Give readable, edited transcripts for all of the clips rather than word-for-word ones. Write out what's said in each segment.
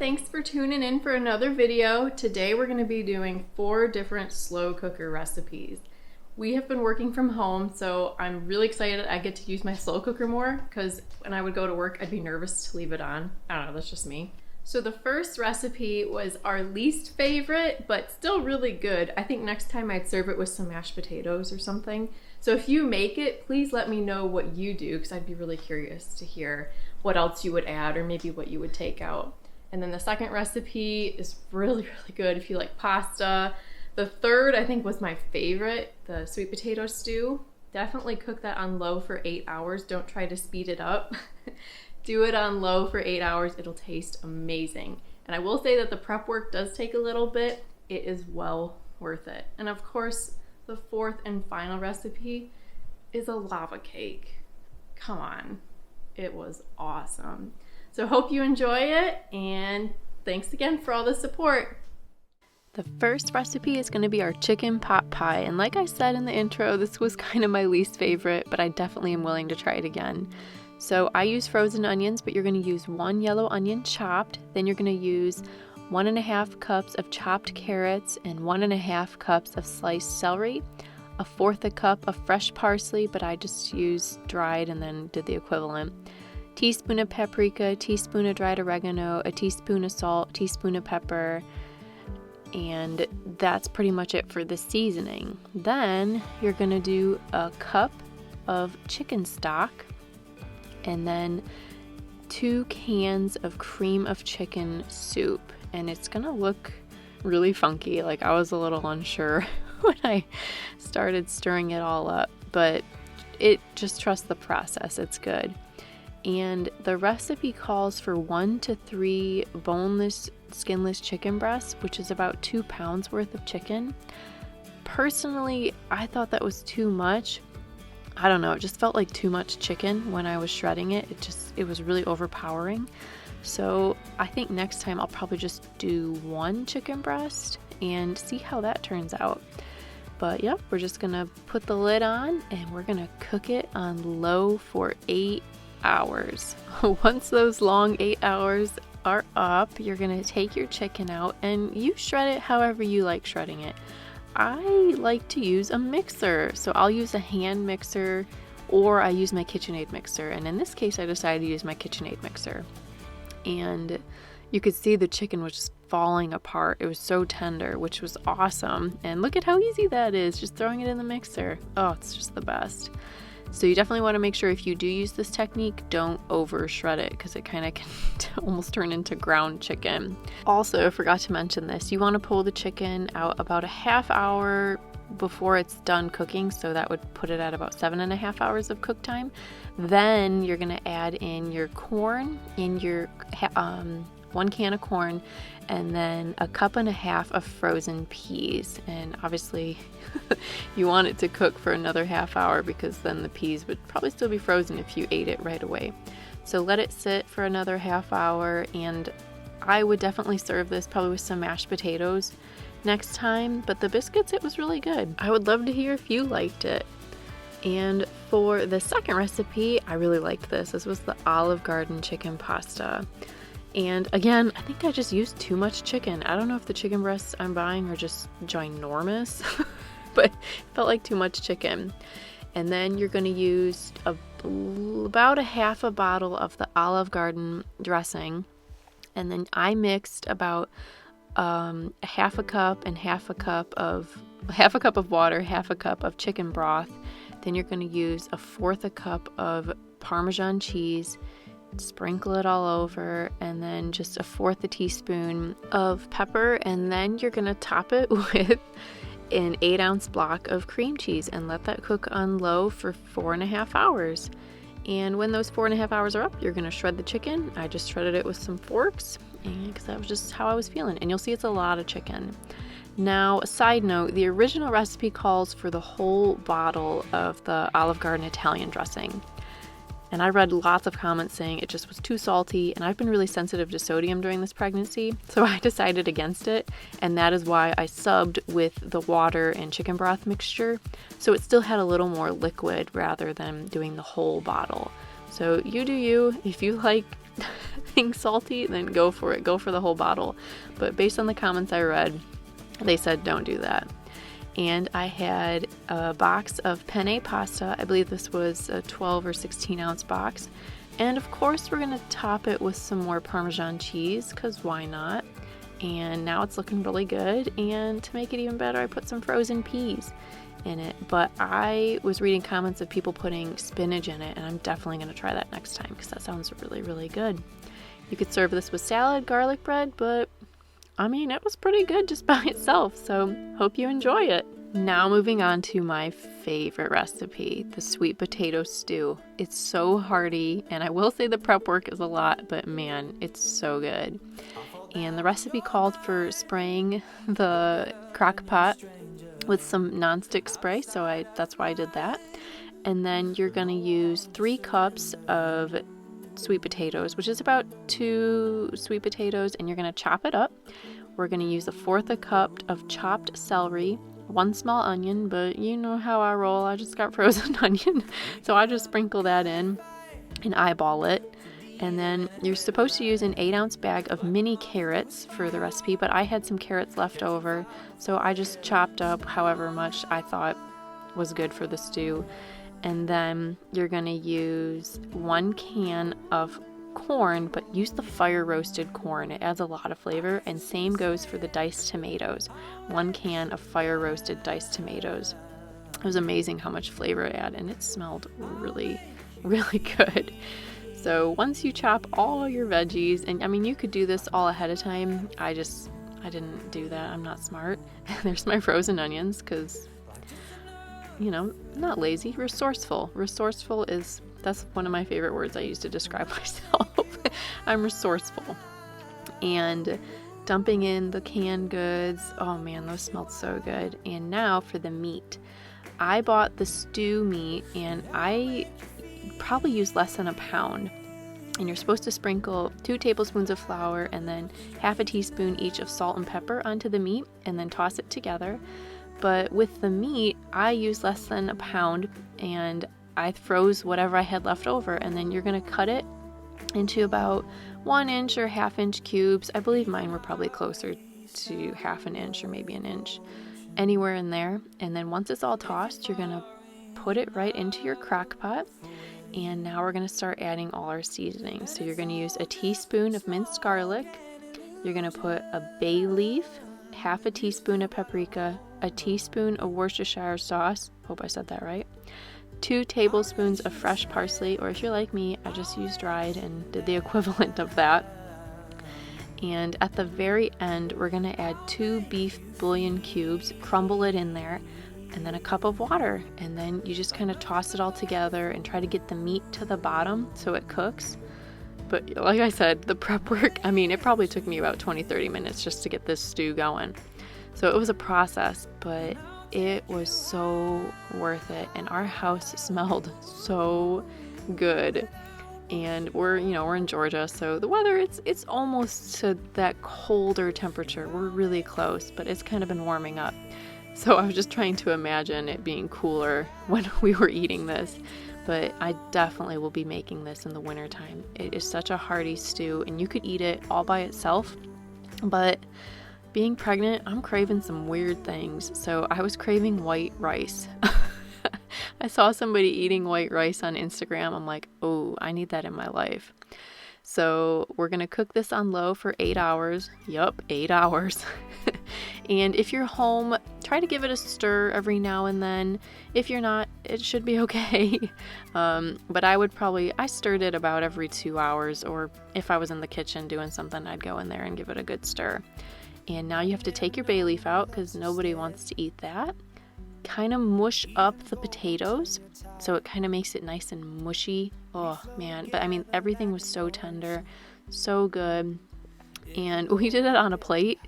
thanks for tuning in for another video. Today we're going to be doing 4 different slow cooker recipes. We have been working from home, so I'm really excited I get to use my slow cooker more, because when I would go to work I'd be nervous to leave it on. I don't know, that's just me. So the first recipe was our least favorite, but still really good. I think next time I'd serve it with some mashed potatoes or something. So if you make it, please let me know what you do, because I'd be really curious to hear what else you would add or maybe what you would take out. And then the second recipe is really good if you like pasta. The third I think was my favorite, the sweet potato stew. Definitely cook that on low for 8 hours. Don't try to speed it up. Do it on low for 8 hours. It'll taste amazing. And I will say that the prep work does take a little bit. It is well worth it. And of course, the fourth and final recipe is a lava cake. Come on. It was awesome. So hope you enjoy it, and thanks again for all the support. The first recipe is going to be our chicken pot pie, and like I said in the intro, this was kind of my least favorite, but I definitely am willing to try it again. So I use frozen onions, but you're going to use 1 yellow onion chopped. Then you're going to use 1.5 cups of chopped carrots and 1.5 cups of sliced celery, 1/4 cup of fresh parsley, but I just used dried and then did the equivalent. Teaspoon of paprika, teaspoon of dried oregano, a teaspoon of salt, teaspoon of pepper, and that's pretty much it for the seasoning. Then you're gonna do a cup of chicken stock, and then 2 cans of cream of chicken soup, and it's gonna look really funky. Like, I was a little unsure when I started stirring it all up, but just trust the process, it's good. And the recipe calls for 1 to 3 boneless, skinless chicken breasts, which is about 2 pounds worth of chicken. Personally, I thought that was too much. I don't know, it just felt like too much chicken when I was shredding it. It was really overpowering. So I think next time I'll probably just do 1 chicken breast and see how that turns out. But yep, we're just gonna put the lid on and we're gonna cook it on low for 8 hours. Once those long 8 hours are up, you're gonna take your chicken out and you shred it however you like shredding it. I like to use a mixer, so I'll use a hand mixer or I use my KitchenAid mixer, and in this case I decided to use my KitchenAid mixer. And you could see the chicken was just falling apart. It was so tender, which was awesome. And look at how easy that is, just throwing it in the mixer. Oh, it's just the best. So you definitely want to make sure if you do use this technique, don't over shred it, because it kind of can almost turn into ground chicken. Also, I forgot to mention this, you want to pull the chicken out about a half hour before it's done cooking, so that would put it at about 7.5 hours of cook time. Then you're going to add in your corn, in your 1 can of corn, and then 1.5 cups of frozen peas. And obviously you want it to cook for another half hour, because then the peas would probably still be frozen if you ate it right away. So let it sit for another half hour, and I would definitely serve this probably with some mashed potatoes next time, but the biscuits, it was really good. I would love to hear if you liked it. And for the second recipe, I really liked this. This was the Olive Garden chicken pasta. And again, I think I just used too much chicken. I don't know if the chicken breasts I'm buying are just ginormous, but it felt like too much chicken. And then you're going to use about a half a bottle of the Olive Garden dressing. And then I mixed about half a cup of water, half a cup of chicken broth. Then you're going to use 1/4 cup of Parmesan cheese, sprinkle it all over, and then just 1/4 teaspoon of pepper, and then you're going to top it with an 8-ounce block of cream cheese and let that cook on low for 4.5 hours. And when those 4.5 hours are up, you're going to shred the chicken. I just shredded it with some forks, because that was just how I was feeling. And you'll see it's a lot of chicken. Now, a side note, the original recipe calls for the whole bottle of the Olive Garden Italian dressing. And I read lots of comments saying it just was too salty, and I've been really sensitive to sodium during this pregnancy, so I decided against it, and that is why I subbed with the water and chicken broth mixture, so it still had a little more liquid rather than doing the whole bottle. So you do you. If you like things salty, then go for it. Go for the whole bottle. But based on the comments I read, they said don't do that. And I had a box of penne pasta. I believe this was a 12 or 16 ounce box. And of course we're going to top it with some more Parmesan cheese, because why not? And now it's looking really good. And to make it even better, I put some frozen peas in it. But I was reading comments of people putting spinach in it, and I'm definitely going to try that next time because that sounds really, really good. You could serve this with salad, garlic bread, but I mean, it was pretty good just by itself, so hope you enjoy it. Now moving on to my favorite recipe, the sweet potato stew. It's so hearty, and I will say the prep work is a lot, but man, it's so good. And the recipe called for spraying the crock pot with some nonstick spray, so that's why I did that. And then you're going to use 3 cups of sweet potatoes, which is about 2 sweet potatoes, and you're going to chop it up. We're going to use 1/4 cup of chopped celery, 1 small onion, but you know how I roll, I just got frozen onion, so I just sprinkle that in and eyeball it. And then you're supposed to use an 8-ounce bag of mini carrots for the recipe, but I had some carrots left over, so I just chopped up however much I thought was good for the stew. And then you're going to use 1 can of corn, but use the fire roasted corn. It adds a lot of flavor. And same goes for the diced tomatoes. 1 can of fire roasted diced tomatoes. It was amazing how much flavor it had, and it smelled really, really good. So once you chop all your veggies, and I mean, you could do this all ahead of time. I didn't do that. I'm not smart. There's my frozen onions because, you know, not lazy, resourceful. Resourceful that's one of my favorite words I use to describe myself. I'm resourceful. And dumping in the canned goods. Oh man, those smelled so good. And now for the meat. I bought the stew meat, and I probably used less than a pound. And you're supposed to sprinkle 2 tablespoons of flour and then 1/2 teaspoon each of salt and pepper onto the meat, and then toss it together. But with the meat, I used less than a pound, and I froze whatever I had left over, and then you're going to cut it into about 1 inch or 1/2 inch cubes. I believe mine were probably closer to 1/2 inch or maybe 1 inch, anywhere in there. And then once it's all tossed, you're going to put it right into your crock pot. And now we're going to start adding all our seasonings. So you're going to use a teaspoon of minced garlic. You're going to put a bay leaf, 1/2 teaspoon of paprika, a teaspoon of Worcestershire sauce. Hope I said that right. 2 tablespoons of fresh parsley, or if you're like me, I just used dried and did the equivalent of that. And at the very end, we're going to add 2 beef bouillon cubes, crumble it in there, and then a cup of water. And then you just kind of toss it all together and try to get the meat to the bottom so it cooks. But like I said, the prep work, I mean, it probably took me about 20-30 minutes just to get this stew going. So it was a process, but it was so worth it. And our house smelled so good. And we're in Georgia, so the weather, it's almost to that colder temperature. We're really close, but it's kind of been warming up. So I was just trying to imagine it being cooler when we were eating this. But I definitely will be making this in the wintertime. It is such a hearty stew, and you could eat it all by itself. But being pregnant, I'm craving some weird things. So I was craving white rice. I saw somebody eating white rice on Instagram. I'm like, oh, I need that in my life. So we're going to cook this on low for 8 hours. Yup, 8 hours. And if you're home, try to give it a stir every now and then. If you're not, it should be okay. But I stirred it about every 2 hours, or if I was in the kitchen doing something, I'd go in there and give it a good stir. And now you have to take your bay leaf out because nobody wants to eat that. Kind of mush up the potatoes so it kind of makes it nice and mushy. Oh man, but I mean, everything was so tender, so good. And we did it on a plate,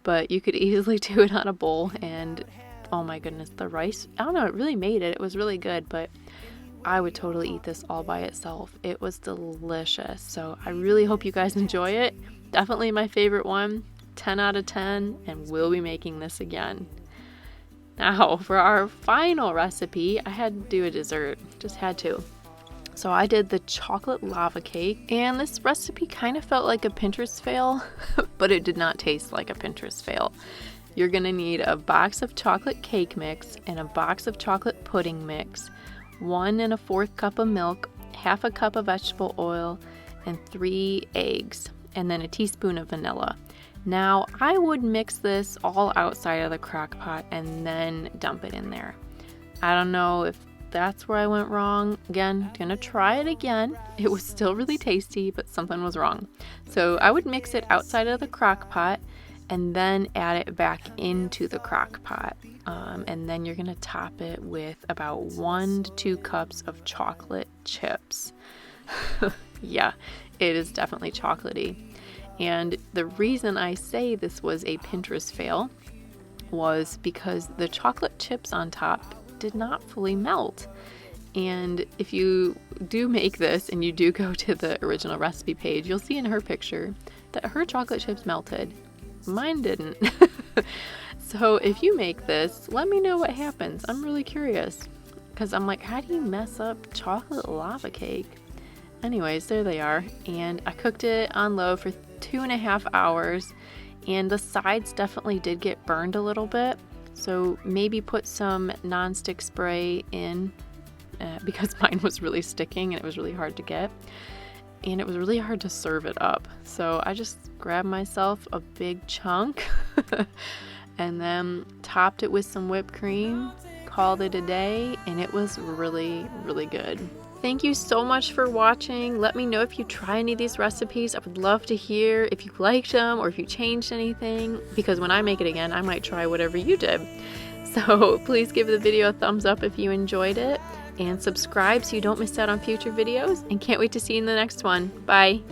but you could easily do it on a bowl. And oh my goodness, the rice, I don't know, it really made it. It was really good, but I would totally eat this all by itself. It was delicious. So I really hope you guys enjoy it. Definitely my favorite one. 10 out of 10, and we'll be making this again. Now, for our final recipe, I had to do a dessert. Just had to. So I did the chocolate lava cake, and this recipe kind of felt like a Pinterest fail, but it did not taste like a Pinterest fail. You're gonna need a box of chocolate cake mix and a box of chocolate pudding mix, 1 1/4 cup of milk, 1/2 cup of vegetable oil, and 3 eggs, and then a teaspoon of vanilla. Now, I would mix this all outside of the crock pot and then dump it in there. I don't know if that's where I went wrong. Again, gonna try it again. It was still really tasty, but something was wrong. So I would mix it outside of the crock pot and then add it back into the crock pot. And then you're gonna top it with about 1 to 2 cups of chocolate chips. Yeah, it is definitely chocolatey. And the reason I say this was a Pinterest fail was because the chocolate chips on top did not fully melt. And if you do make this and you do go to the original recipe page, you'll see in her picture that her chocolate chips melted. Mine didn't. So if you make this, let me know what happens. I'm really curious, because I'm like, how do you mess up chocolate lava cake? Anyways, there they are. And I cooked it on low for 2.5 hours, and the sides definitely did get burned a little bit. So maybe put some nonstick spray in because mine was really sticking and it was really hard to get. And it was really hard to serve it up. So I just grabbed myself a big chunk and then topped it with some whipped cream, called it a day, and it was really, really good. Thank you so much for watching. Let me know if you try any of these recipes. I would love to hear if you liked them or if you changed anything, because when I make it again, I might try whatever you did. So please give the video a thumbs up if you enjoyed it, and subscribe so you don't miss out on future videos, and can't wait to see you in the next one. Bye.